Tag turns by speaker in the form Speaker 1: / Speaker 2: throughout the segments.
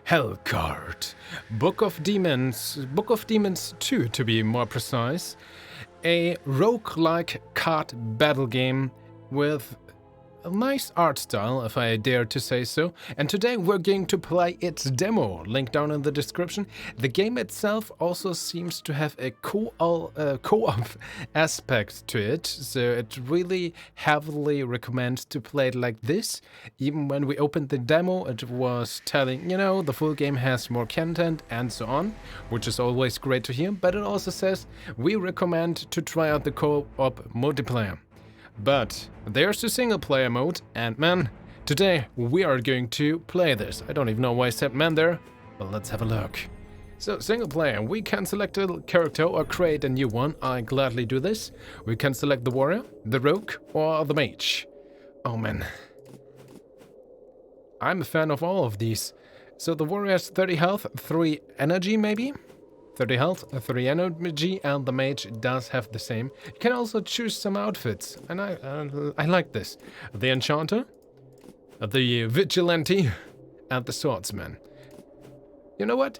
Speaker 1: HELLCARD, Book of Demons 2 to be more precise, a roguelike card battle game with a nice art style, if I dare to say so, and today we're going to play its demo, link down in the description. The game itself also seems to have a co-op aspect to it, so it really heavily recommends to play it like this. Even when we opened the demo, it was telling, the full game has more content and so on, which is always great to hear, but it also says we recommend to try out the co-op multiplayer. But there's the single player mode, and man, today we are going to play this. I don't even know why I said man there, but let's have a look. So single player, we can select a character or create a new one. I gladly do this. We can select the warrior, the rogue, or the mage. Oh man, I'm a fan of all of these. So the warrior has 30 health, 3 energy maybe? 30 health, 3 energy, and the mage does have the same. You can also choose some outfits, and I like this. The enchanter, the vigilante, and the swordsman. You know what?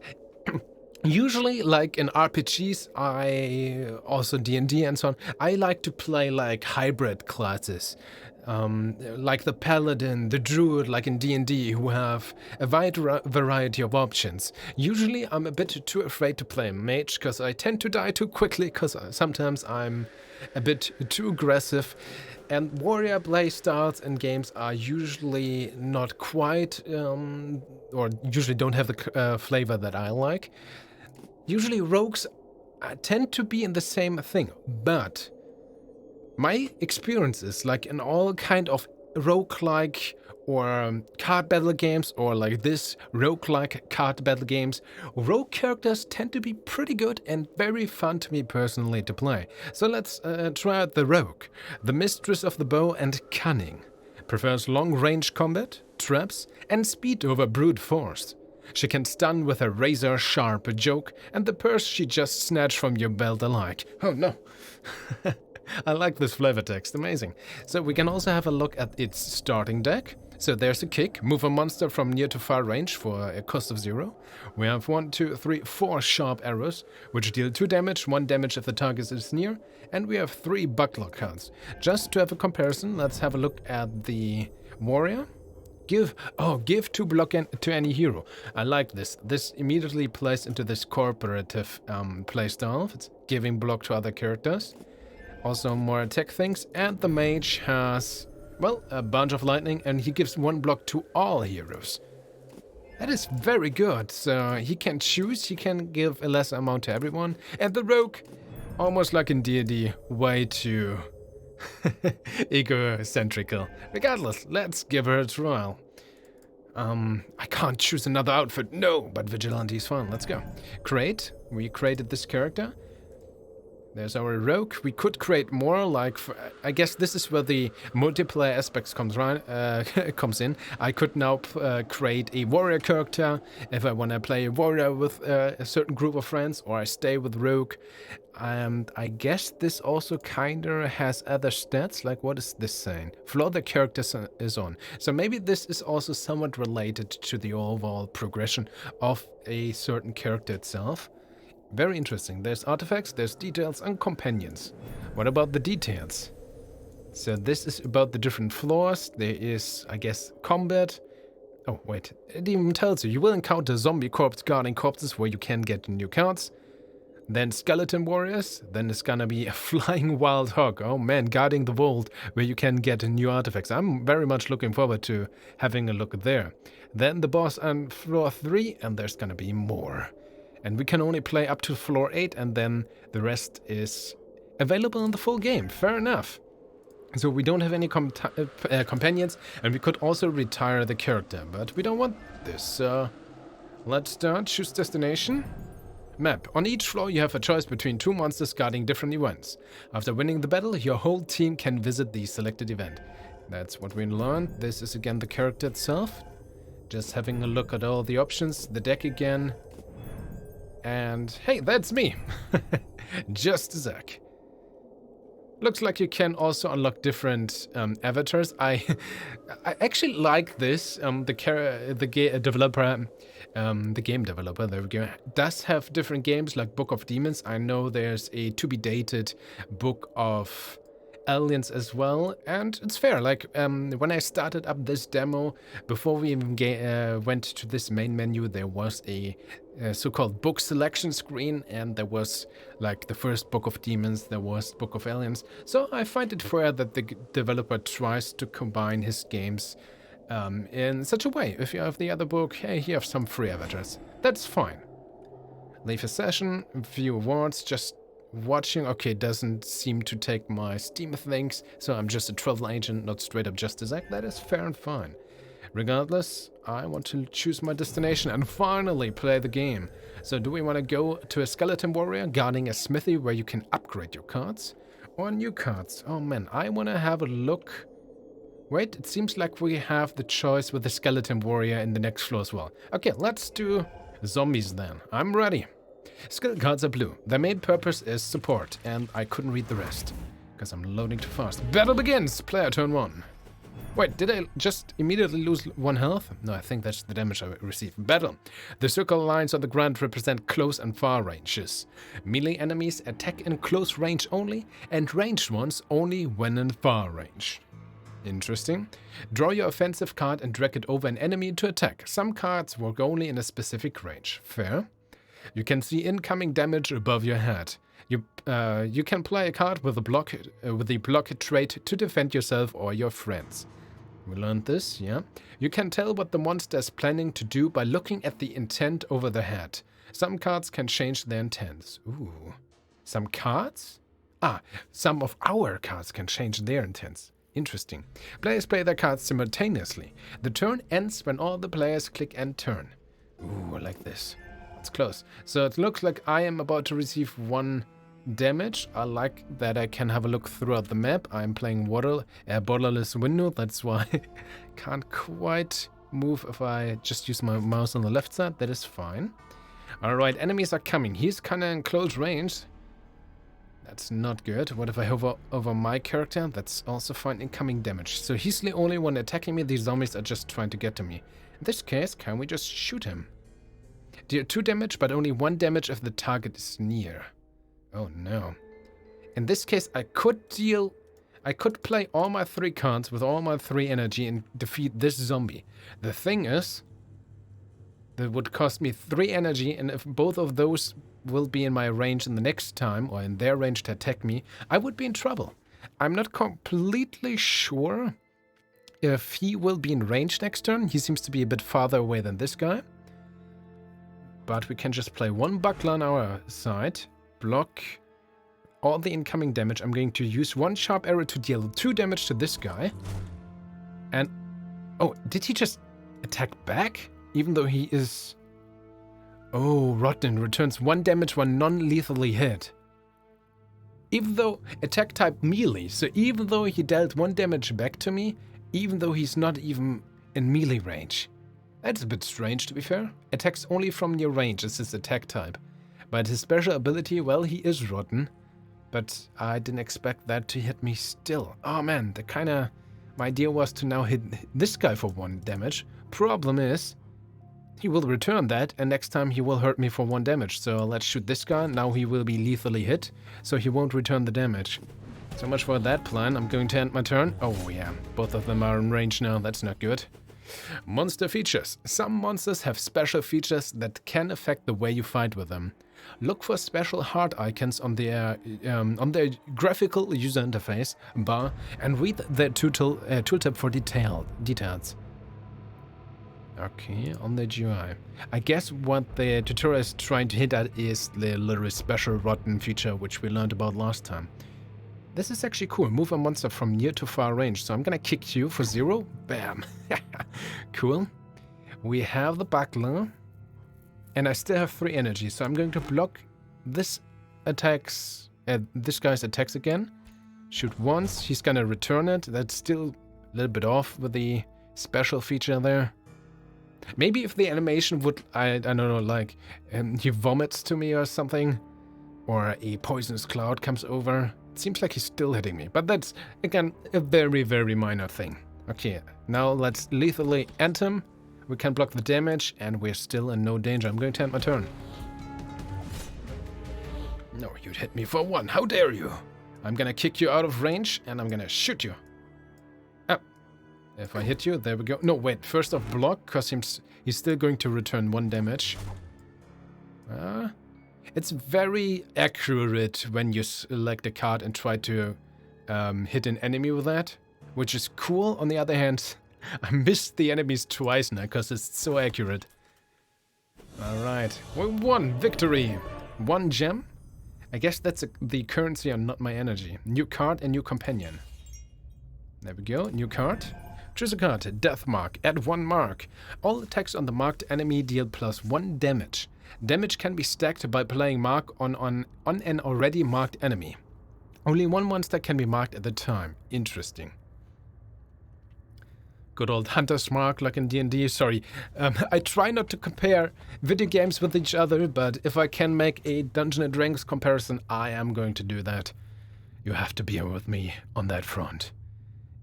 Speaker 1: Usually, like in RPGs, also D&D and so on, I like to play like hybrid classes. Like the paladin, the druid, like in D&D, who have a wide variety of options. Usually I'm a bit too afraid to play mage, because I tend to die too quickly, because sometimes I'm a bit too aggressive. And warrior playstyles in games are usually not quite, or usually don't have the flavor that I like. Usually rogues tend to be in the same thing, but my experiences, like in all kind of roguelike or card battle games, or like this roguelike card battle games, rogue characters tend to be pretty good and very fun to me personally to play. So let's try out the rogue, the mistress of the bow and cunning. Prefers long-range combat, traps, and speed over brute force. She can stun with a razor-sharp joke and the purse she just snatched from your belt alike. Oh no. I like this flavor text, amazing. So we can also have a look at its starting deck. So there's a kick, move a monster from near to far range for a cost of 0. We have 1, 2, 3, 4 sharp arrows, which deal 2 damage, 1 damage if the target is near, and we have 3 buckler cards. Just to have a comparison, let's have a look at the warrior. Give 2 block to any hero. I like this. This immediately plays into this cooperative playstyle. It's giving block to other characters. Also more attack things, and the mage has, well, a bunch of lightning, and he gives 1 block to all heroes. That is very good, so he can choose, he can give a lesser amount to everyone, and the rogue, almost like in D&D, way too egocentrical. Regardless, let's give her a trial. I can't choose another outfit, no, but vigilante is fun, let's go. Create, we created this character. There's our rogue. We could create more, like, I guess this is where the multiplayer aspects comes in. I could now create a warrior character if I want to play a warrior with a certain group of friends, or I stay with rogue. And I guess this also kinda has other stats, like what is this saying? Floor the character is on. So maybe this is also somewhat related to the overall progression of a certain character itself. Very interesting. There's artifacts, there's details, and companions. What about the details? So this is about the different floors. There is, I guess, combat. Oh, wait. It even tells you will encounter zombie corpse guarding corpses where you can get new cards. Then skeleton warriors. Then there's gonna be a flying wild hog. Oh man, guarding the vault where you can get new artifacts. I'm very much looking forward to having a look there. Then the boss on floor 3, and there's gonna be more. And we can only play up to floor 8, and then the rest is available in the full game. Fair enough. So we don't have any companions, and we could also retire the character, but we don't want this. So let's start. Choose destination. Map. On each floor you have a choice between 2 monsters guarding different events. After winning the battle, your whole team can visit the selected event. That's what we learned. This is again the character itself. Just having a look at all the options, the deck again. And hey, that's me! JustDaZack. Looks like you can also unlock different avatars. I actually like this. The game developer, there we go, does have different games like Book of Demons. I know there's a to-be-dated Book of Aliens as well, and it's fair. Like when I started up this demo, before we even went to this main menu, there was a so-called book selection screen, and there was like the first Book of Demons, there was Book of Aliens. So I find it fair that the developer tries to combine his games in such a way. If you have the other book, hey, you have some free avatars. That's fine. Leave a session, view awards, just watching. Okay, doesn't seem to take my Steam things, so I'm just a travel agent, not straight up JustDaZack. That is fair and fine. Regardless, I want to choose my destination and finally play the game. So do we want to go to a skeleton warrior guarding a smithy where you can upgrade your cards? Or new cards? Oh man, I want to have a look. Wait, it seems like we have the choice with the skeleton warrior in the next floor as well. Okay, let's do zombies then. I'm ready. Skill cards are blue. Their main purpose is support, and I couldn't read the rest because I'm loading too fast. Battle begins! Player turn 1. Wait, did I just immediately lose 1 health? No, I think that's the damage I received. Battle. The circle lines on the ground represent close and far ranges. Melee enemies attack in close range only, and ranged ones only when in far range. Interesting. Draw your offensive card and drag it over an enemy to attack. Some cards work only in a specific range. Fair. You can see incoming damage above your head. You can play a card with the block trait to defend yourself or your friends. We learned this, yeah. You can tell what the monster is planning to do by looking at the intent over the head. Some cards can change their intents. Ooh. Some cards? Some of our cards can change their intents. Interesting. Players play their cards simultaneously. The turn ends when all the players click end turn. Ooh, I like this. It's close. So it looks like I am about to receive 1 damage. I like that I can have a look throughout the map. I'm playing borderless window. That's why I can't quite move if I just use my mouse on the left side. That is fine. Alright, enemies are coming. He's kind of in close range. That's not good. What if I hover over my character? That's also fine. Incoming damage. So he's the only one attacking me. These zombies are just trying to get to me. In this case, can we just shoot him? Deal 2 damage, but only 1 damage if the target is near. Oh no. In this case, I could play all my 3 cards with all my 3 energy and defeat this zombie. The thing is, that would cost me 3 energy, and if both of those will be in my range in the next time, or in their range to attack me, I would be in trouble. I'm not completely sure if he will be in range next turn. He seems to be a bit farther away than this guy. But we can just play 1 buckler on our side, block all the incoming damage. I'm going to use 1 sharp arrow to deal 2 damage to this guy. And, oh, did he just attack back? Even though he is... Oh, Rotten returns 1 damage when non-lethally hit. Even though attack type melee, so even though he dealt 1 damage back to me, even though he's not even in melee range. That's a bit strange, to be fair. Attacks only from near range is his attack type. But his special ability, well, he is rotten. But I didn't expect that to hit me still. Oh man, my idea was to now hit this guy for 1 damage. Problem is, he will return that, and next time he will hurt me for 1 damage. So let's shoot this guy. Now he will be lethally hit, so he won't return the damage. So much for that plan. I'm going to end my turn. Oh yeah, both of them are in range now. That's not good. Monster features. Some monsters have special features that can affect the way you fight with them. Look for special heart icons on their graphical user interface bar and read their tooltip for details. Okay, on the GUI. I guess what the tutorial is trying to hint at is the little special rotten feature which we learned about last time. This is actually cool. Move a monster from near to far range. So I'm gonna kick you for 0. Bam. Cool. We have the buckler. And I still have 3 energy. So I'm going to block this guy's attacks again. Shoot once. He's gonna return it. That's still a little bit off with the special feature there. Maybe if the animation would, I don't know, like he vomits to me or something. Or a poisonous cloud comes over. It seems like he's still hitting me, but that's, again, a very, very minor thing. Okay, now let's lethally end him. We can block the damage, and we're still in no danger. I'm going to end my turn. No, you'd hit me for 1. How dare you? I'm gonna kick you out of range, and I'm gonna shoot you. Ah. If I hit you, there we go. No, wait. First off, block, because he's still going to return 1 damage. It's very accurate when you select a card and try to hit an enemy with that, which is cool. On the other hand, I missed the enemies twice now because it's so accurate. Alright, we won! Victory! 1 gem? I guess that's the currency and not my energy. New card and new companion. There we go, new card. Choose a card, Death Mark, add 1 mark. All attacks on the marked enemy deal +1 damage. Damage can be stacked by playing mark on an already marked enemy. Only 1 monster can be marked at a time. Interesting. Good old Hunter's Mark like in D&D. Sorry, I try not to compare video games with each other, but if I can make a Dungeons & Dragons comparison, I am going to do that. You have to be with me on that front.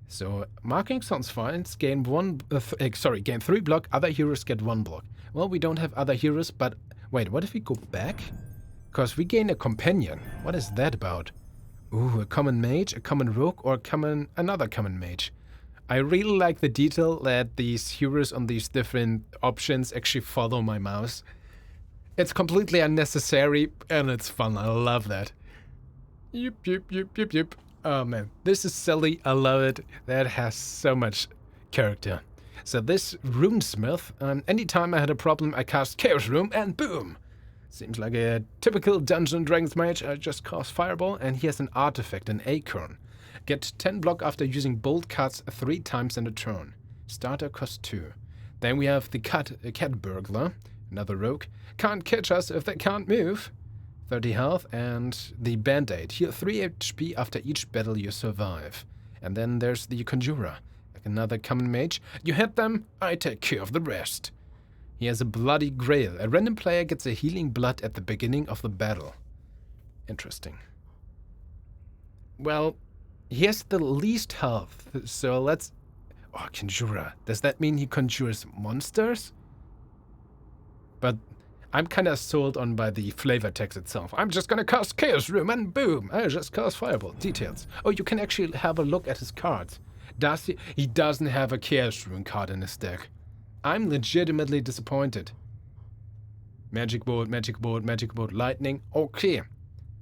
Speaker 1: So, marking sounds fine. It's gain 3 block, other heroes get 1 block. Well, we don't have other heroes, but wait, what if we go back? Because we gain a companion. What is that about? Ooh, a common mage, a common rogue, or another common mage. I really like the detail that these heroes on these different options actually follow my mouse. It's completely unnecessary, and it's fun. I love that. Yep, yep, yep, yep, yep. Oh man, this is silly. I love it. That has so much character. So this runesmith, anytime I had a problem, I cast Chaos Rune, and boom! Seems like a typical Dungeons & Dragons mage. I just cast Fireball, and he has an artifact, an acorn. Get 10 block after using bolt cards 3 times in a turn. Starter cost 2. Then we have the cat burglar, another rogue. Can't catch us if they can't move. 30 health, and the band-aid. Heal 3 HP after each battle you survive. And then there's the conjurer, like another common mage. You hit them, I take care of the rest. He has a bloody grail. A random player gets a healing blood at the beginning of the battle. Interesting. Well, he has the least health, so let's... Oh, conjurer. Does that mean he conjures monsters? But I'm kind of sold on by the flavor text itself. I'm just gonna cast Chaos Rune and boom! I just cast Fireball. Details. Oh, you can actually have a look at his cards. Does he? He doesn't have a Chaos Rune card in his deck. I'm legitimately disappointed. Magic Bolt, Magic Bolt, Magic Bolt, Lightning. Okay.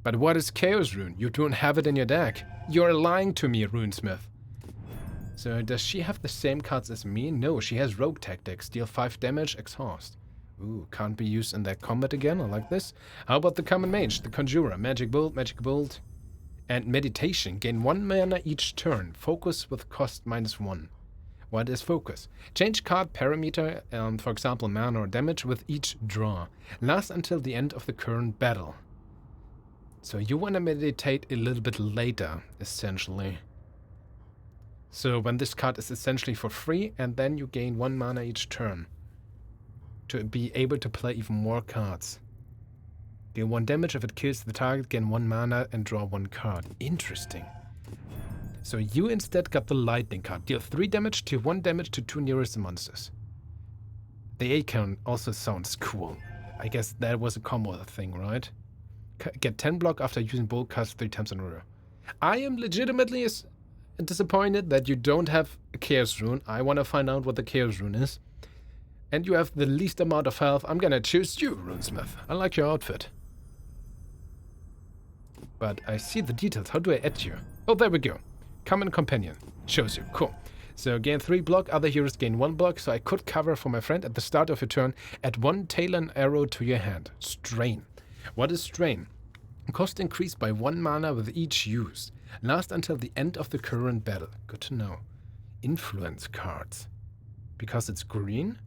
Speaker 1: But what is Chaos Rune? You don't have it in your deck. You're lying to me, Runesmith. So does she have the same cards as me? No, she has Rogue Tactics. Deal 5 damage, exhaust. Ooh, can't be used in that combat again. I like this. How about the common mage, the conjurer? Magic Bolt, and meditation. Gain 1 mana each turn. Focus with cost -1. What is focus? Change card parameter, for example, mana or damage with each draw. Lasts until the end of the current battle. So you want to meditate a little bit later, essentially. So when this card is essentially for free, and then you gain 1 mana each turn. To be able to play even more cards. Deal 1 damage if it kills the target, gain 1 mana and draw 1 card. Interesting. So you instead got the lightning card. Deal 3 damage to 1 damage to 2 nearest monsters. The acorn also sounds cool. I guess that was a combo thing, right? Get 10 block after using bolt cards 3 times in a row. I am legitimately disappointed that you don't have a Chaos Rune. I want to find out what the Chaos Rune is. And you have the least amount of health. I'm gonna choose you, Runesmith. I like your outfit. But I see the details. How do I add you? Oh, there we go. Common companion. Shows you. Cool. So gain 3 block. Other heroes gain 1 block. So I could cover for my friend at the start of your turn. Add 1 Talon arrow to your hand. Strain. What is Strain? Cost increased by 1 mana with each use. Last until the end of the current battle. Good to know. Influence cards. Because it's green?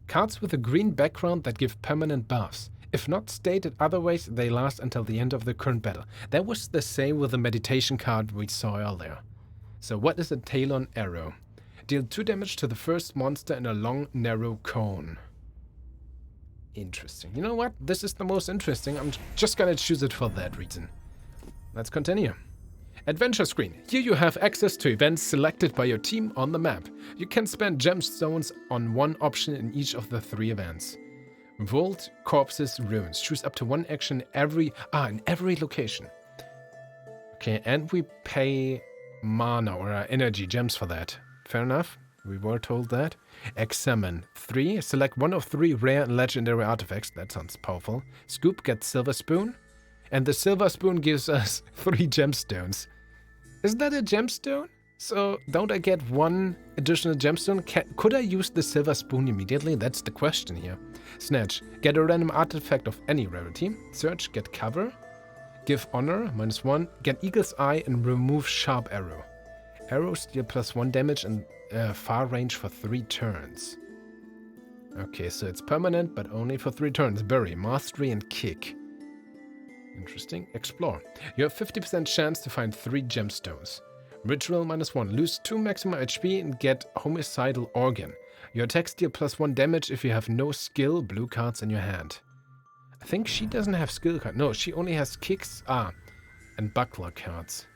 Speaker 1: Cards with a green background that give permanent buffs. If not stated otherwise, they last until the end of the current battle. That was the same with the meditation card we saw earlier. So what is a Talon arrow? Deal 2 damage to the first monster in a long, narrow cone. Interesting. You know what? This is the most interesting. I'm just gonna choose it for that reason. Let's continue. Adventure screen. Here you have access to events selected by your team on the map. You can spend gemstones on one option in each of the 3 events. Vault, corpses, ruins. Choose up to 1 action in every location. Okay, and we pay mana or energy gems for that. Fair enough. We were told that. Examine. 3. Select 1 of 3 rare and legendary artifacts. That sounds powerful. Scoop gets silver spoon. And the silver spoon gives us 3 gemstones. Is that a gemstone? So don't I get 1 additional gemstone? Could I use the silver spoon immediately? That's the question here. Snatch. Get a random artifact of any rarity. Search. Get cover. Give honor. -1. Get eagle's eye and remove sharp arrow. Arrows deal +1 damage and far range for 3 turns. Okay, so it's permanent, but only for 3 turns. Bury, mastery, and kick. Interesting. Explore. You have 50% chance to find 3 gemstones. Ritual -1. Lose 2 maximum HP and get homicidal organ. Your attacks deal +1 damage if you have no skill blue cards in your hand. I think she doesn't have skill cards. No, she only has kicks, and buckler cards.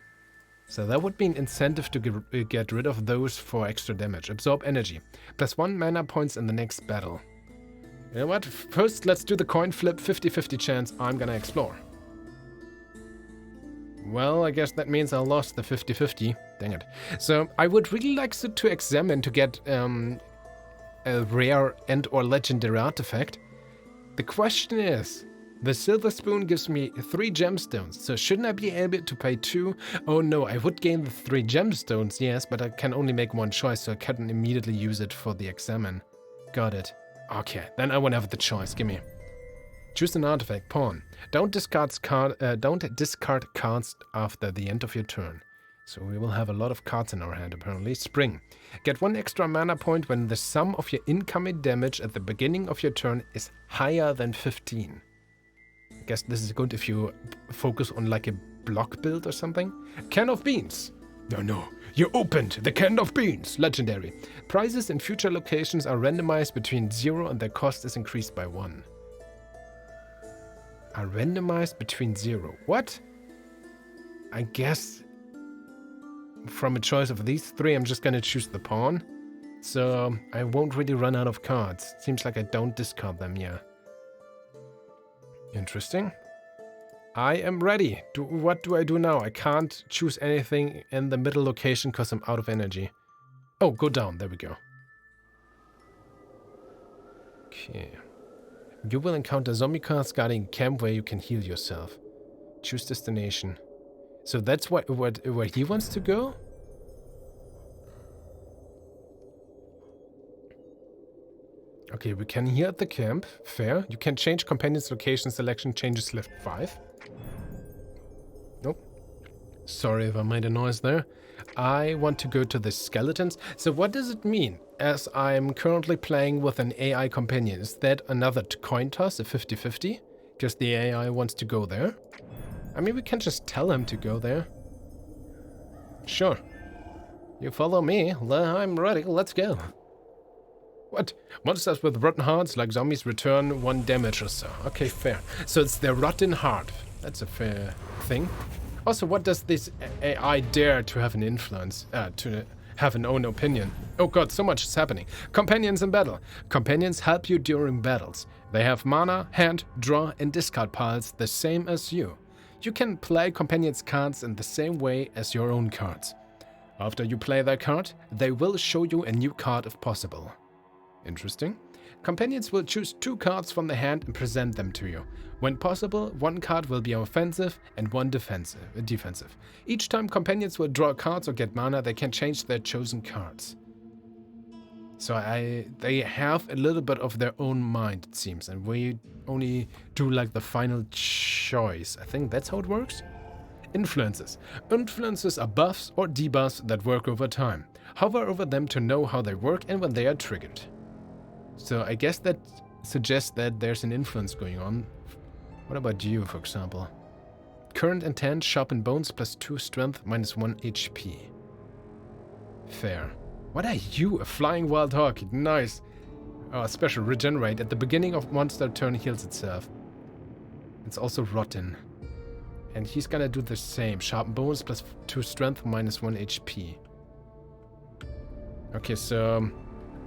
Speaker 1: So that would be an incentive to get rid of those for extra damage. Absorb energy. +1 mana points in the next battle. You know what? First, let's do the coin flip. 50-50 chance I'm gonna explore. Well, I guess that means I lost the 50-50. Dang it. So I would really like to examine to get a rare and or legendary artifact. The question is, the silver spoon gives me 3 gemstones, so shouldn't I be able to pay 2? Oh no, I would gain the 3 gemstones, yes, but I can only make 1 choice, so I can't immediately use it for the examine. Got it. Okay, then I won't have the choice, gimme. Choose an artifact, pawn. Don't discard cards after the end of your turn. So we will have a lot of cards in our hand, apparently. Spring. Get 1 extra mana point when the sum of your incoming damage at the beginning of your turn is higher than 15. I guess this is good if you focus on like a block build or something. Can of beans. No. You opened the can of beans. Legendary. Prizes in future locations are randomized between 0 and their cost is increased by 1. Are randomized between 0. What? I guess from a choice of these 3, I'm just gonna choose the pawn. So I won't really run out of cards. Seems like I don't discard them, yeah. Interesting. I am ready. What do I do now? I can't choose anything in the middle location because I'm out of energy. Oh, go down. There we go. Okay. You will encounter zombie cards guarding a camp where you can heal yourself. Choose destination. So that's where he wants to go? Okay, we can heal at the camp. Fair. You can change companion's location selection. Changes left 5. Nope. Sorry if I made a noise there. I want to go to the skeletons. So what does it mean? As I'm currently playing with an AI companion, is that another coin toss, a 50-50? Because the AI wants to go there? I mean, we can just tell him to go there. Sure. You follow me. I'm ready. Let's go. What? Monsters with rotten hearts, like zombies, return 1 damage or so. Okay, fair. So it's their rotten heart. That's a fair thing. Also, what does this AI dare to have an influence? To have an own opinion? Oh god, so much is happening. Companions in battle. Companions help you during battles. They have mana, hand, draw, and discard piles the same as you. You can play companions' cards in the same way as your own cards. After you play their card, they will show you a new card if possible. Interesting. Companions will choose 2 cards from the hand and present them to you. When possible, 1 card will be offensive and 1 defensive. Each time companions will draw cards or get mana, they can change their chosen cards. So they have a little bit of their own mind, it seems, and we only do like the final choice. I think that's how it works. Influences. Influences are buffs or debuffs that work over time. Hover over them to know how they work and when they are triggered. So I guess that suggests that there's an influence going on. What about you, for example? Current intent, sharpen bones, +2 strength, -1 HP. Fair. What are you? A flying wild hog. Nice. Oh, special regenerate. At the beginning of monster turn heals itself. It's also rotten. And he's gonna do the same. Sharpen bones plus 2 strength minus 1 HP. Okay, so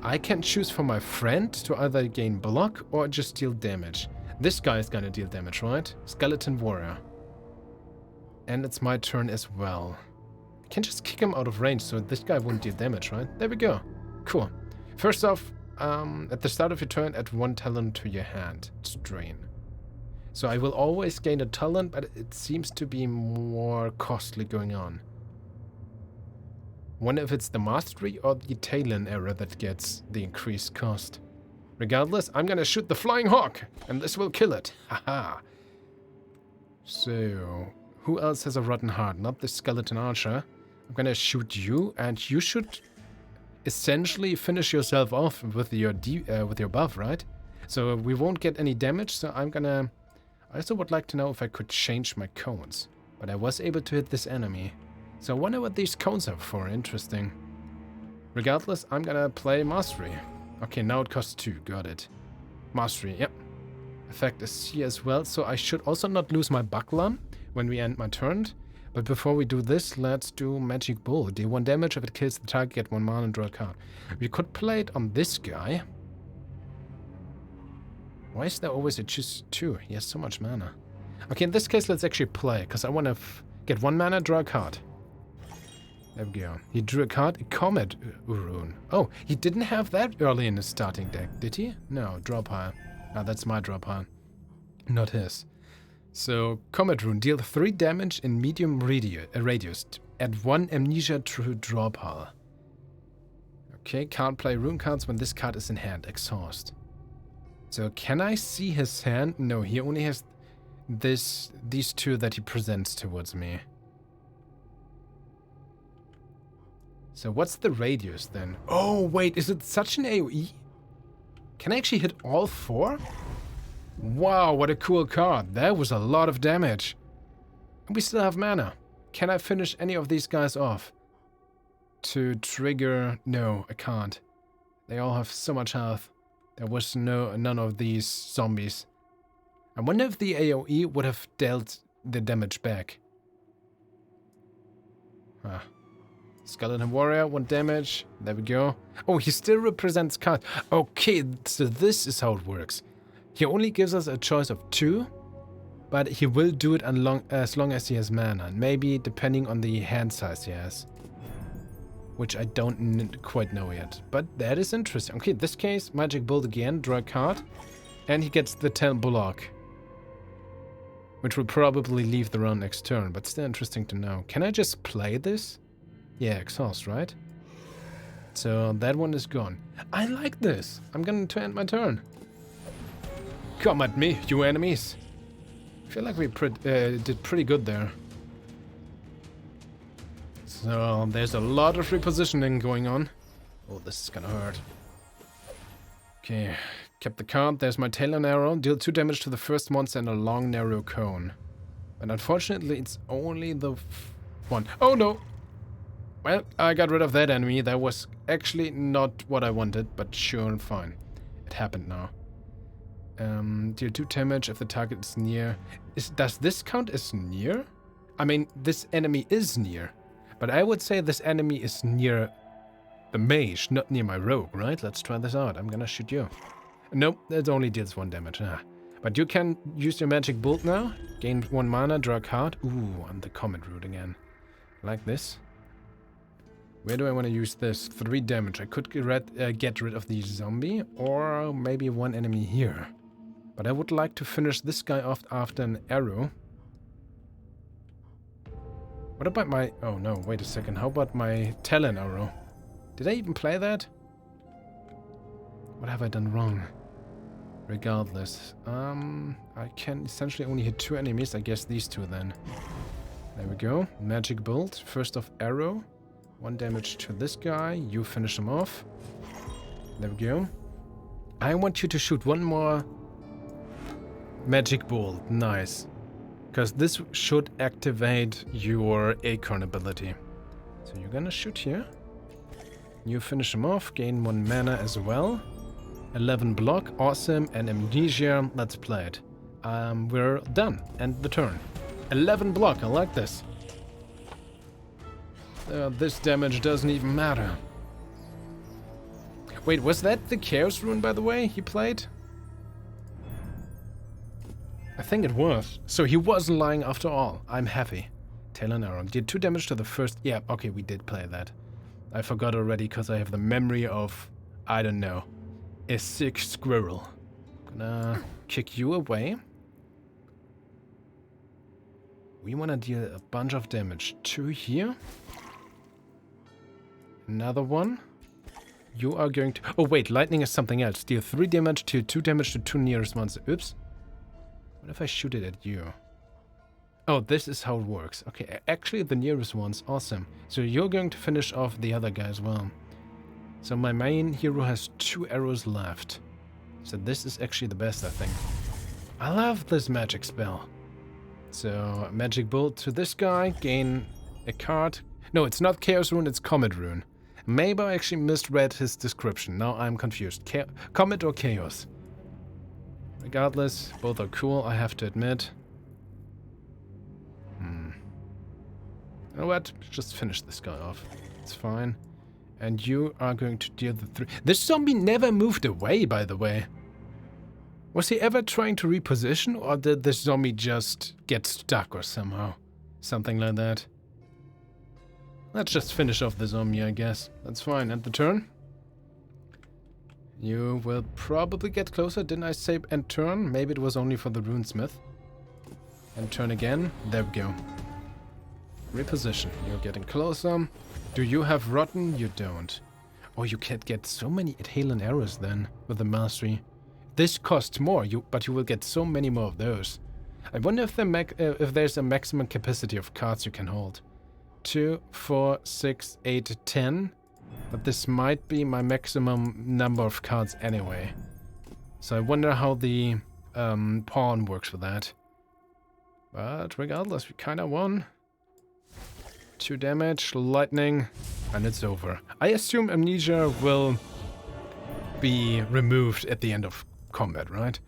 Speaker 1: I can choose for my friend to either gain block or just deal damage. This guy is gonna deal damage, right? Skeleton warrior. And it's my turn as well. I can just kick him out of range so this guy won't deal damage, right? There we go. Cool. First off, at the start of your turn, add 1 talent to your hand. Strain. So I will always gain a talent, but it seems to be more costly going on. Wonder if it's the mastery or the talent error that gets the increased cost. Regardless, I'm gonna shoot the flying hawk, and this will kill it. Haha. So, who else has a rotten heart? Not the skeleton archer. I'm gonna shoot you, and you should essentially finish yourself off with your buff, right? So we won't get any damage. So I'm gonna. I also would like to know if I could change my cones, but I was able to hit this enemy. So I wonder what these cones are for. Interesting. Regardless, I'm gonna play mastery. Okay, now it costs 2. Got it. Mastery, yep. Effect is here as well, so I should also not lose my buckler when we end my turn. But before we do this, let's do Magic Bull. Deal 1 damage. If it kills the target, get 1 mana and draw a card. We could play it on this guy. Why is there always a choose 2? He has so much mana. Okay, in this case, let's actually play, because I want to get 1 mana, draw a card. There we go. He drew a card, a Comet Rune. Oh, he didn't have that early in his starting deck, did he? No, draw pile. Ah, that's my draw pile, not his. So, Comet Rune, deal 3 damage in medium radius. Add 1 amnesia to draw pile. Okay, can't play rune cards when this card is in hand. Exhaust. So, can I see his hand? No, he only has these 2 that he presents towards me. So, what's the radius then? Oh, wait, is it such an AoE? Can I actually hit all 4? Wow, what a cool card. That was a lot of damage. And we still have mana. Can I finish any of these guys off? To trigger... No, I can't. They all have so much health. There was none of these zombies. I wonder if the AoE would have dealt the damage back. Ah. Skeleton warrior, 1 damage. There we go. Oh, he still represents cards. Okay, so this is how it works. He only gives us a choice of 2, but he will do it as long as he has mana. And maybe depending on the hand size he has. Which I don't quite know yet. But that is interesting. Okay, in this case, Magic Bolt again, draw a card. And he gets the 10 block. Which will probably leave the round next turn, but still interesting to know. Can I just play this? Yeah, exhaust, right? So that one is gone. I like this. I'm going to end my turn. Come at me, you enemies. I feel like we did pretty good there. So there's a lot of repositioning going on. Oh, this is gonna hurt. Okay, kept the card. There's my talon arrow. Deal 2 damage to the first monster and a long narrow cone. But unfortunately, it's only the one. Oh no! Well, I got rid of that enemy. That was actually not what I wanted, but sure and fine. It happened now. Deal 2 damage if the target is near. Does this count as near? I mean, this enemy is near. But I would say this enemy is near the mage, not near my rogue, right? Let's try this out. I'm gonna shoot you. Nope, it only deals 1 damage. Ah. But you can use your magic bolt now. Gain 1 mana, draw a card. Ooh, on the comet route again. Like this. Where do I want to use this? 3 damage. I could get rid of the zombie, or maybe 1 enemy here. But I would like to finish this guy off after an arrow. What about my... Oh no, wait a second. How about my talon arrow? Did I even play that? What have I done wrong? Regardless. I can essentially only hit 2 enemies. I guess these 2 then. There we go. Magic bolt. First off, arrow. 1 damage to this guy. You finish him off. There we go. I want you to shoot 1 more magic bolt. Nice. Because this should activate your acorn ability. So you're gonna shoot here. You finish him off. Gain 1 mana as well. 11 block. Awesome. And amnesia. Let's play it. We're done. End the turn. 11 block, I like this. This damage doesn't even matter. Wait, was that the Chaos Rune, by the way, he played? I think it was. So he wasn't lying after all. I'm happy. Tail and arrow. Did 2 damage to the first... Yeah, okay, we did play that. I forgot already because I have the memory of, I don't know, a sick squirrel. Gonna kick you away. We want to deal a bunch of damage. 2 here. Another one. You are going to... Oh wait, lightning is something else. Deal 3 damage to 2 damage to 2 nearest ones. Oops. What if I shoot it at you? Oh, this is how it works. Okay, actually the nearest ones. Awesome. So you're going to finish off the other guy as well. So my main hero has 2 arrows left. So this is actually the best, I think. I love this magic spell. So, magic bolt to this guy, gain a card. No, it's not Chaos Rune, it's Comet Rune. Maybe I actually misread his description. Now I'm confused. Comet or Chaos? Regardless, both are cool, I have to admit. You know what? Just finish this guy off. It's fine. And you are going to deal the 3... This zombie never moved away, by the way. Was he ever trying to reposition, or did this zombie just get stuck or somehow? Something like that. Let's just finish off the zombie, I guess. That's fine. End the turn. You will probably get closer. Didn't I say end turn? Maybe it was only for the runesmith. End turn again. There we go. Reposition. You're getting closer. Do you have rotten? You don't. Oh, you can get so many Halen arrows then with the mastery. This costs more, but you will get so many more of those. I wonder if there's a maximum capacity of cards you can hold. 2, 4, 6, 8, 10. But this might be my maximum number of cards anyway. So I wonder how the pawn works with that. But regardless, we kinda won. 2 damage, lightning, and it's over. I assume amnesia will be removed at the end of combat, right?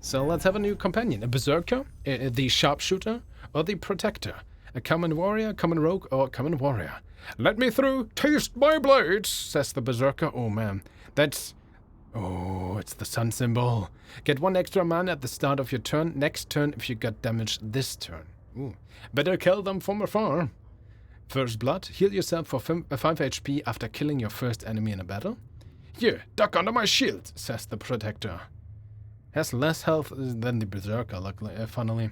Speaker 1: So let's have a new companion. A berserker, the sharpshooter, or the protector. A common warrior, common rogue, or common warrior. Let me through, taste my blades, says the berserker. Oh man, that's... Oh, it's the sun symbol. Get 1 extra mana at the start of your turn. Next turn if you got damaged this turn. Ooh. Better kill them from afar. First blood, heal yourself for 5 HP after killing your first enemy in a battle. Here, duck under my shield, says the protector. Has less health than the berserker, luckily, funnily.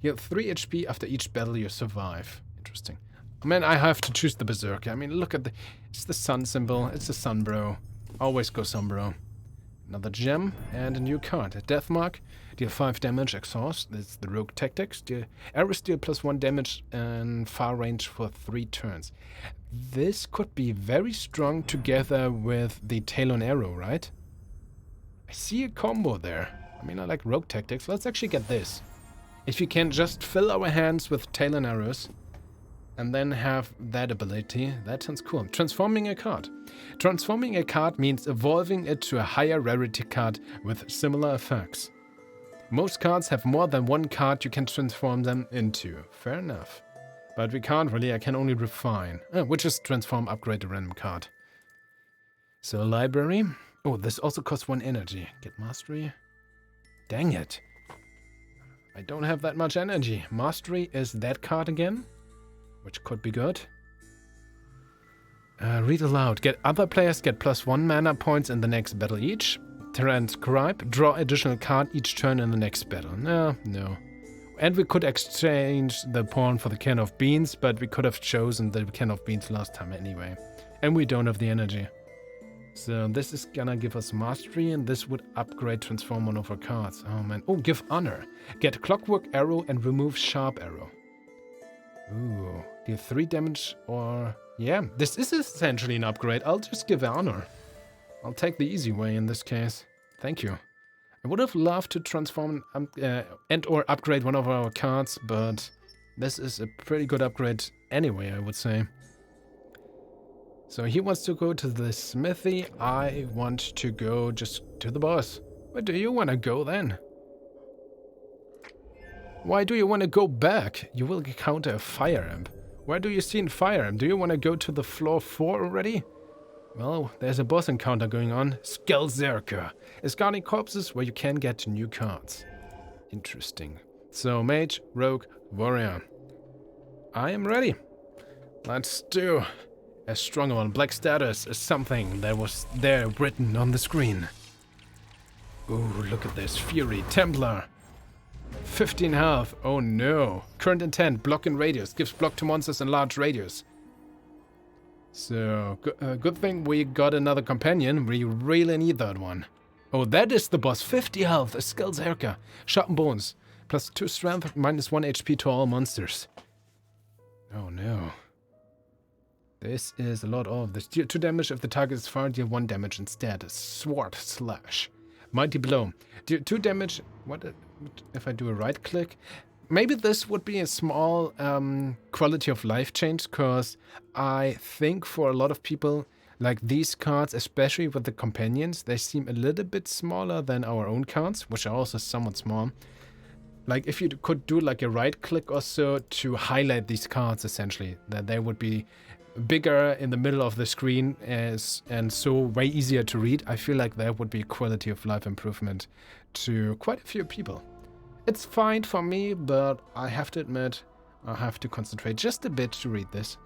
Speaker 1: Heal 3 HP after each battle you survive. Interesting. Man, I have to choose the berserker. I mean, look at the... It's the sun symbol. It's the sun, bro. Always go sun, bro. Another gem and a new card. A death mark. Deal 5 damage, exhaust. That's the rogue tactics. Arrows deal +1 damage and far range for 3 turns. This could be very strong together with the tail on arrow, right? I see a combo there. I mean, I like rogue tactics. Let's actually get this. If you can just fill our hands with tail and arrows and then have that ability, that sounds cool. Transforming a card. Transforming a card means evolving it to a higher rarity card with similar effects. Most cards have more than 1 card you can transform them into. Fair enough. But we can't really, I can only refine. Which is transform, upgrade a random card. So library. Oh, this also costs 1 energy. Get mastery. Dang it. I don't have that much energy. Mastery is that card again, which could be good. Read aloud. Get other players get +1 mana points in the next battle each. Transcribe. Draw additional card each turn in the next battle. No. And we could exchange the pawn for the can of beans, but we could have chosen the can of beans last time anyway. And we don't have the energy. So this is gonna give us mastery, and this would upgrade transform one of our cards. Oh man. Oh, give honor. Get clockwork arrow and remove sharp arrow. Ooh. Deal 3 damage or... Yeah, this is essentially an upgrade. I'll just give honor. I'll take the easy way in this case. Thank you. I would have loved to transform and or upgrade one of our cards, but this is a pretty good upgrade anyway, I would say. So he wants to go to the smithy. I want to go just to the boss. Where do you want to go then? Why do you want to go back? You will encounter a fire imp. Where do you see in fire imp? Do you want to go to the floor 4 already? Well, there's a boss encounter going on. JustDaZack is guarding corpses where you can get new cards. Interesting. So, mage, rogue, warrior. I am ready. Let's do a strong one. Black status is something that was there written on the screen. Ooh, look at this. Fury, Templar. 15 health. Oh no. Current intent, block in radius. Gives block to monsters in large radius. So, good thing we got another companion. We really need that one. Oh, that is the boss. 50 health. A JustDaZack. Sharpen bones. Plus 2 strength, minus 1 HP to all monsters. Oh no. This is a lot of this. Deal 2 damage if the target is far. Deal 1 damage instead. Sword slash. Mighty blow. Deal 2 damage. What if I do a right click? Maybe this would be a small quality of life change, because I think for a lot of people, like these cards, especially with the companions, they seem a little bit smaller than our own cards, which are also somewhat small. Like if you could do like a right click or so to highlight these cards, essentially, that they would be bigger in the middle of the screen and so way easier to read. I feel like that would be a quality of life improvement to quite a few people. It's fine for me, but I have to admit, I have to concentrate just a bit to read this.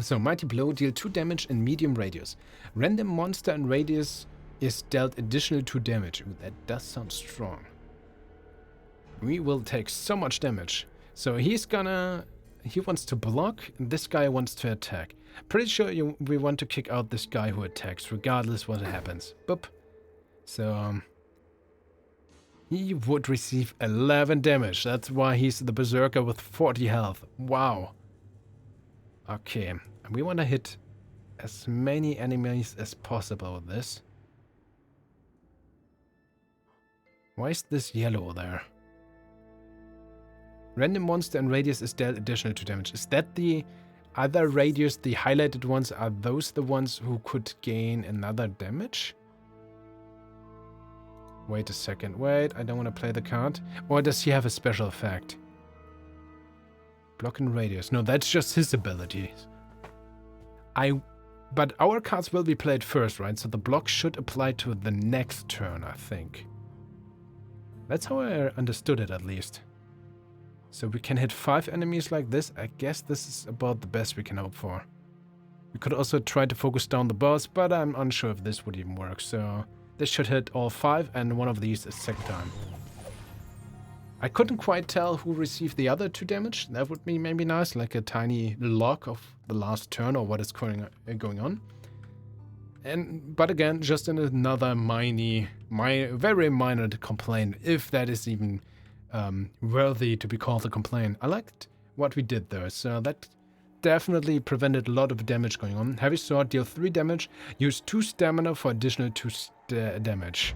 Speaker 1: So, Mighty Blow, deal 2 damage in medium radius. Random monster in radius is dealt additional 2 damage. Ooh, that does sound strong. We will take so much damage. So he wants to block, and this guy wants to attack. Pretty sure we want to kick out this guy who attacks, regardless what happens. Boop. So, he would receive 11 damage. That's why he's the berserker with 40 health. Wow. Okay, we want to hit as many enemies as possible with this. Why is this yellow there? Random monster and radius is dealt additional 2 damage. Is that the other radius, the highlighted ones, are those the ones who could gain another damage? Wait a second. Wait, I don't want to play the card. Or does he have a special effect? Block and radius. No, that's just his abilities. But our cards will be played first, right? So the block should apply to the next turn, I think. That's how I understood it, at least. So we can hit 5 enemies like this. I guess this is about the best we can hope for. We could also try to focus down the boss, but I'm unsure if this would even work. So this should hit all 5, and one of these is second time. I couldn't quite tell who received the other 2 damage. That would be maybe nice, like a tiny log of the last turn or what is going on. But again, just another very minor complaint, if that is even worthy to be called a complaint. I liked what we did there, so that definitely prevented a lot of damage going on. Heavy sword, deal 3 damage, use 2 stamina for additional 2 damage.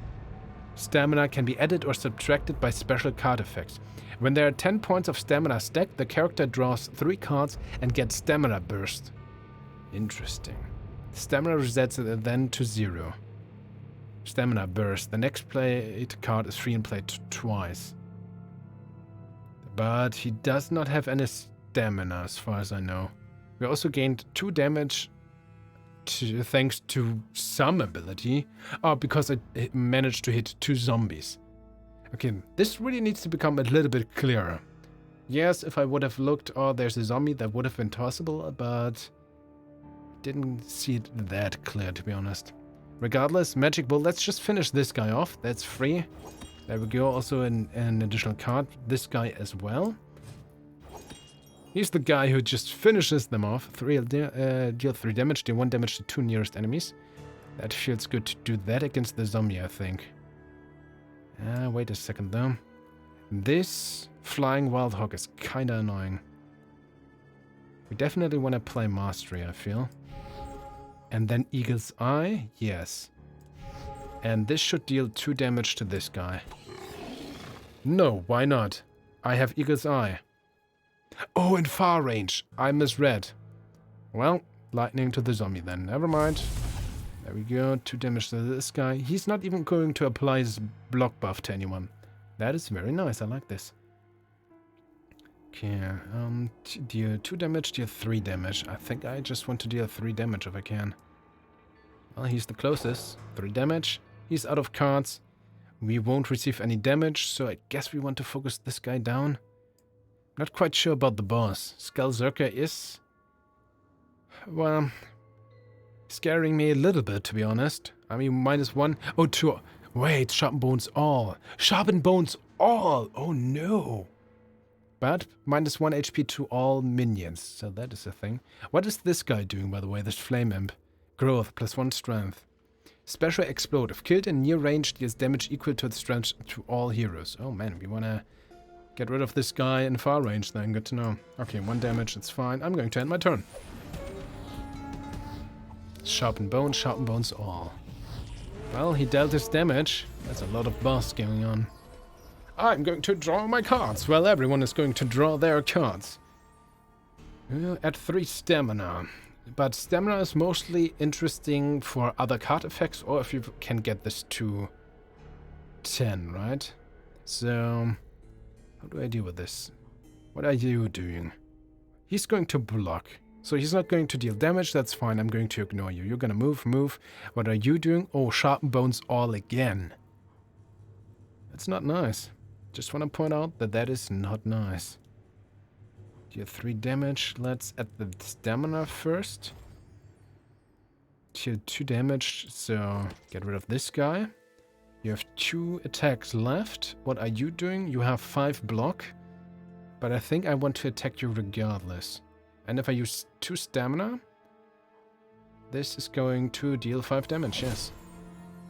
Speaker 1: Stamina can be added or subtracted by special card effects. When there are 10 points of stamina stacked, the character draws 3 cards and gets stamina burst. Interesting. Stamina resets then to 0. Stamina burst. The next played card is free and played twice. But he does not have any stamina, as far as I know. We also gained 2 damage thanks to some ability. Oh, because I managed to hit 2 zombies. Okay, this really needs to become a little bit clearer. Yes, if I would have looked, oh, there's a zombie, that would have been possible, but didn't see it that clear, to be honest. Regardless, Magic Bull, let's just finish this guy off. That's free. There we go, also an additional card. This guy as well. He's the guy who just finishes them off. Deal 3 damage, deal 1 damage to 2 nearest enemies. That feels good to do that against the zombie, I think. Wait a second though. This flying wild hog is kinda annoying. We definitely want to play Mastery, I feel. And then Eagle's Eye, yes. And this should deal 2 damage to this guy. No, why not? I have Eagle's Eye. Oh, in far range. I misread. Well, lightning to the zombie then. Never mind. There we go. 2 damage to this guy. He's not even going to apply his block buff to anyone. That is very nice. I like this. Okay, deal 2 damage, deal 3 damage. I think I just want to deal 3 damage if I can. Well, he's the closest. 3 damage. He's out of cards. We won't receive any damage, so I guess we want to focus this guy down. Not quite sure about the boss. Skullzerker is... well... scaring me a little bit, to be honest. I mean, -1... oh, 2... wait, Sharpen Bones All. Sharpen Bones All! Oh, no! But -1 HP to all minions, so that is a thing. What is this guy doing, by the way, this Flame Imp? Growth, +1 strength. Special Explode. If killed in near range, deals damage equal to its strength to all heroes. Oh man, we wanna get rid of this guy in far range then, good to know. Okay, 1 damage, it's fine. I'm going to end my turn. Sharpen Bones All. Well, he dealt his damage. There's a lot of boss going on. I'm going to draw my cards. Well, everyone is going to draw their cards. At 3 stamina. But stamina is mostly interesting for other card effects, or if you can get this to 10, right? So, how do I deal with this? What are you doing? He's going to block. So he's not going to deal damage, that's fine, I'm going to ignore you. You're gonna move. What are you doing? Oh, Sharpen Bones All again. That's not nice. Just want to point out that that is not nice. Deal 3 damage. Let's add the stamina first. Deal 2 damage, so get rid of this guy. You have 2 attacks left. What are you doing? You have 5 block. But I think I want to attack you regardless. And if I use 2 stamina, this is going to deal 5 damage, yes.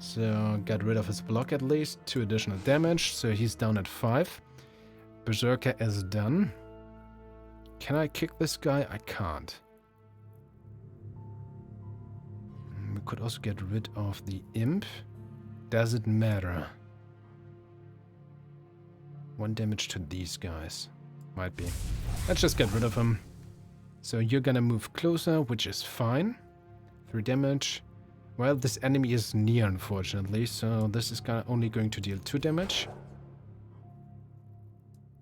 Speaker 1: So, get rid of his block at least. 2 additional damage, so he's down at 5. Berserker is done. Can I kick this guy? I can't. We could also get rid of the imp. Does it matter? 1 damage to these guys. Might be. Let's just get rid of him. So you're gonna move closer, which is fine. 3 damage. Well, this enemy is near, unfortunately, so this is only going to deal 2 damage.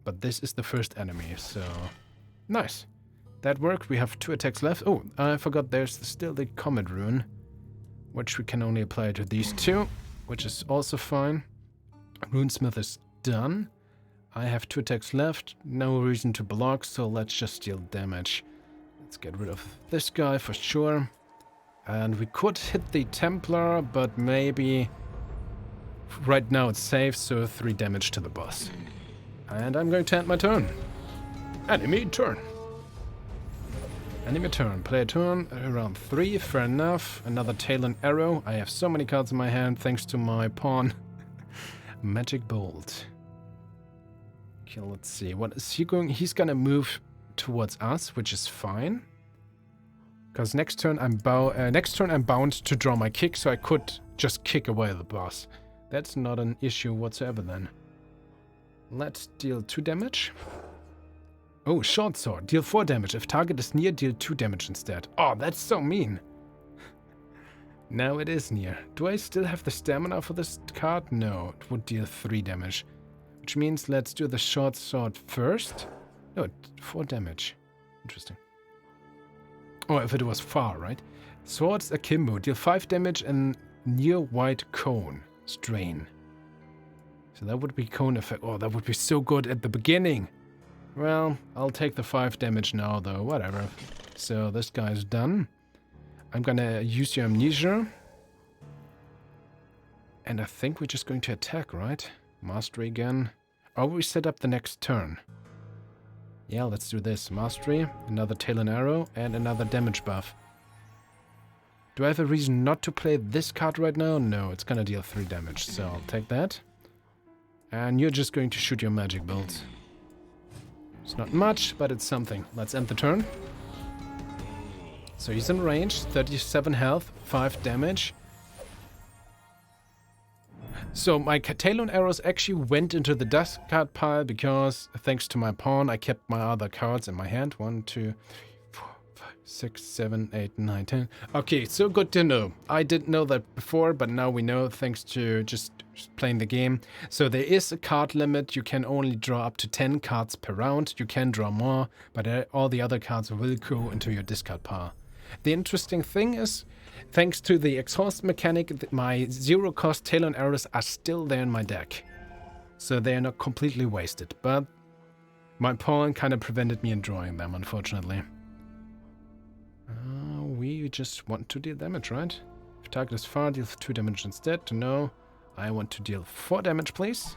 Speaker 1: But this is the first enemy, so... nice. That worked. We have 2 attacks left. Oh, I forgot there's still the Comet Rune, which we can only apply to these 2, which is also fine. Runesmith is done. I have 2 attacks left. No reason to block, so let's just deal damage. Let's get rid of this guy for sure. And we could hit the Templar, but maybe... right now it's safe, so 3 damage to the boss. And I'm going to end my turn. Enemy turn. Enemy turn. Play a turn around 3, fair enough. Another tail and arrow. I have so many cards in my hand thanks to my pawn. Magic Bolt. Okay, let's see. What is he going? He's gonna move towards us, which is fine. Because next turn I'm bound to draw my kick, so I could just kick away the boss. That's not an issue whatsoever then. Let's deal 2 damage. Oh, short sword. Deal 4 damage. If target is near, deal 2 damage instead. Oh, that's so mean. Now it is near. Do I still have the stamina for this card? No, it would deal 3 damage. Which means let's do the short sword first. No, 4 damage. Interesting. Oh, if it was far, right? Swords Akimbo. Deal 5 damage and near white cone. Strain. So that would be cone effect. Oh, that would be so good at the beginning. Well, I'll take the 5 damage now, though. Whatever. So this guy's done. I'm gonna use your amnesia. And I think we're just going to attack, right? Mastery again. Or we set up the next turn. Yeah, let's do this. Mastery, another tail and arrow, and another damage buff. Do I have a reason not to play this card right now? No, it's gonna deal 3 damage, so I'll take that. And you're just going to shoot your magic bolt. It's not much, but it's something. Let's end the turn. So he's in range, 37 health, 5 damage. So my Talon arrows actually went into the dust card pile because, thanks to my pawn, I kept my other cards in my hand. 1, 2, 3, 4, 5, 6, 7, 8, 9, 10. Okay, so good to know. I didn't know that before, but now we know thanks to just playing the game. So there is a card limit. You can only draw up to 10 cards per round. You can draw more, but all the other cards will go into your discard pile. The interesting thing is, thanks to the exhaust mechanic, my zero-cost Talon arrows are still there in my deck. So they are not completely wasted, but my pawn kind of prevented me in drawing them, unfortunately. We just want to deal damage, right? If target is far, deal 2 damage instead. No, I want to deal 4 damage, please.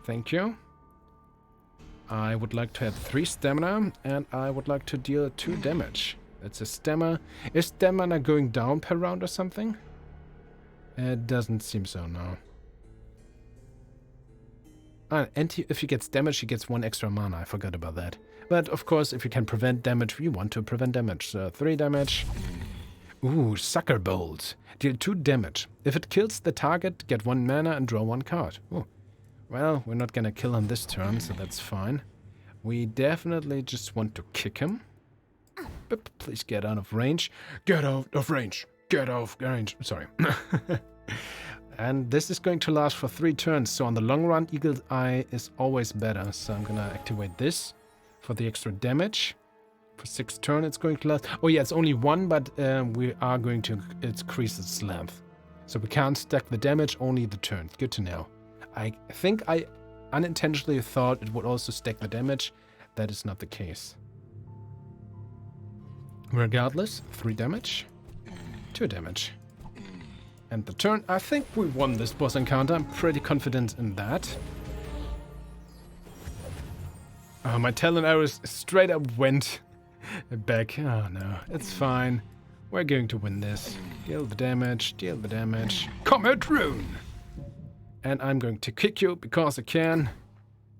Speaker 1: Thank you. I would like to have 3 stamina, and I would like to deal 2 damage. That's a stamina. Is stamina going down per round or something? It doesn't seem so, no. And if he gets damage, he gets 1 extra mana. I forgot about that. But, of course, if you can prevent damage, we want to prevent damage. So 3 damage. Ooh, Sucker Bolt. Deal 2 damage. If it kills the target, get 1 mana and draw 1 card. Ooh. Well, we're not gonna kill on this turn, so that's fine. We definitely just want to kick him. But please get out of range. Get out of range. Get out of range. Sorry. And this is going to last for 3 turns, so on the long run, Eagle's Eye is always better. So I'm gonna activate this for the extra damage. For 6 turns, it's going to last. Oh yeah, it's only 1, but we are going to increase its length. So we can't stack the damage, only the turn. Good to know. I think I unintentionally thought it would also stack the damage. That is not the case. Regardless, 3 damage, 2 damage. And the turn, I think we won this boss encounter. I'm pretty confident in that. Oh, my Talon arrows straight up went back. Oh no, it's fine. We're going to win this. Deal the damage, deal the damage. Comet Rune! And I'm going to kick you because I can.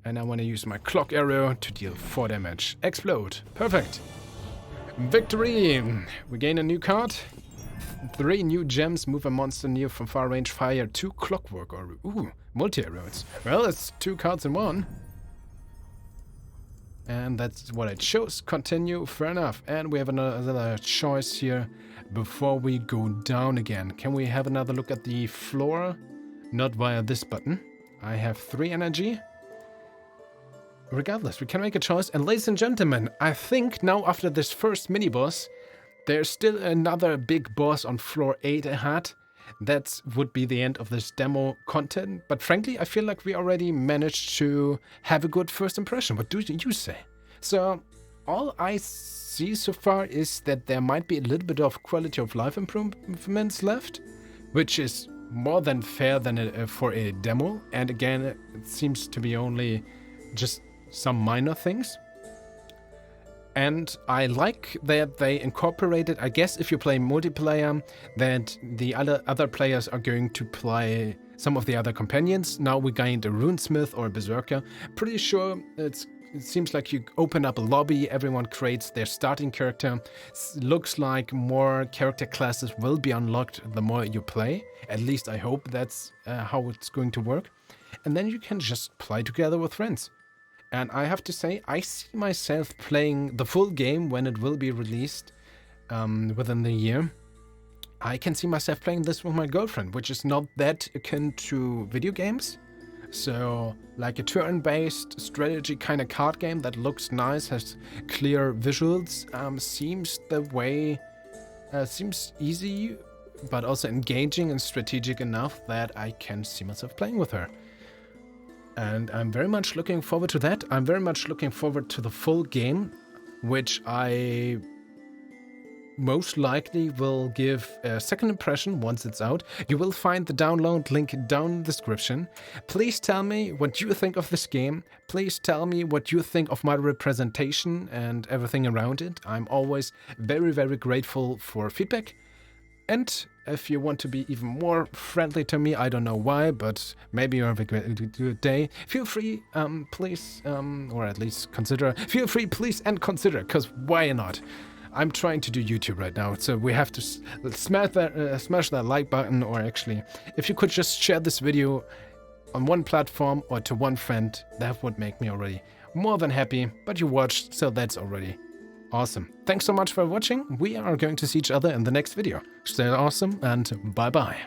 Speaker 1: And I want to use my clock arrow to deal 4 damage. Explode. Perfect. Victory! We gain a new card. 3 new gems, move a monster near from far range, fire 2 clockwork or multi-arrows. Well, it's 2 cards in 1. And that's what I chose. Continue, fair enough. And we have another choice here before we go down again. Can we have another look at the floor? Not via this button. I have 3 energy. Regardless, we can make a choice. And ladies and gentlemen, I think now after this first mini-boss, there's still another big boss on floor 8 ahead. That would be the end of this demo content. But frankly, I feel like we already managed to have a good first impression. What do you say? So, all I see so far is that there might be a little bit of quality of life improvements left, which is more than fair than for a demo. And again, it seems to be only just some minor things. And I like that they incorporated, I guess if you play multiplayer, that the other players are going to play some of the other companions. Now we gained a runesmith or a berserker. Pretty sure it seems like you open up a lobby, everyone creates their starting character. Looks like more character classes will be unlocked the more you play. At least I hope that's how it's going to work. And then you can just play together with friends. And I have to say, I see myself playing the full game when it will be released within the year. I can see myself playing this with my girlfriend, which is not that akin to video games. So, like a turn-based strategy kind of card game that looks nice, has clear visuals, seems easy, but also engaging and strategic enough that I can see myself playing with her. And I'm very much looking forward to that. I'm very much looking forward to the full game, which I most likely will give a second impression once it's out. You will find the download link down in the description. Please tell me what you think of this game. Please tell me what you think of my representation and everything around it. I'm always very, very grateful for feedback. And if you want to be even more friendly to me, I don't know why, but maybe you have a good day, feel free, please, or at least consider, feel free, please, and consider, because why not? I'm trying to do YouTube right now, so we have to smash that like button, or actually, if you could just share this video on one platform or to one friend, that would make me already more than happy, but you watched, so that's already Awesome. Thanks so much for watching. We are going to see each other in the next video. Stay awesome and bye-bye.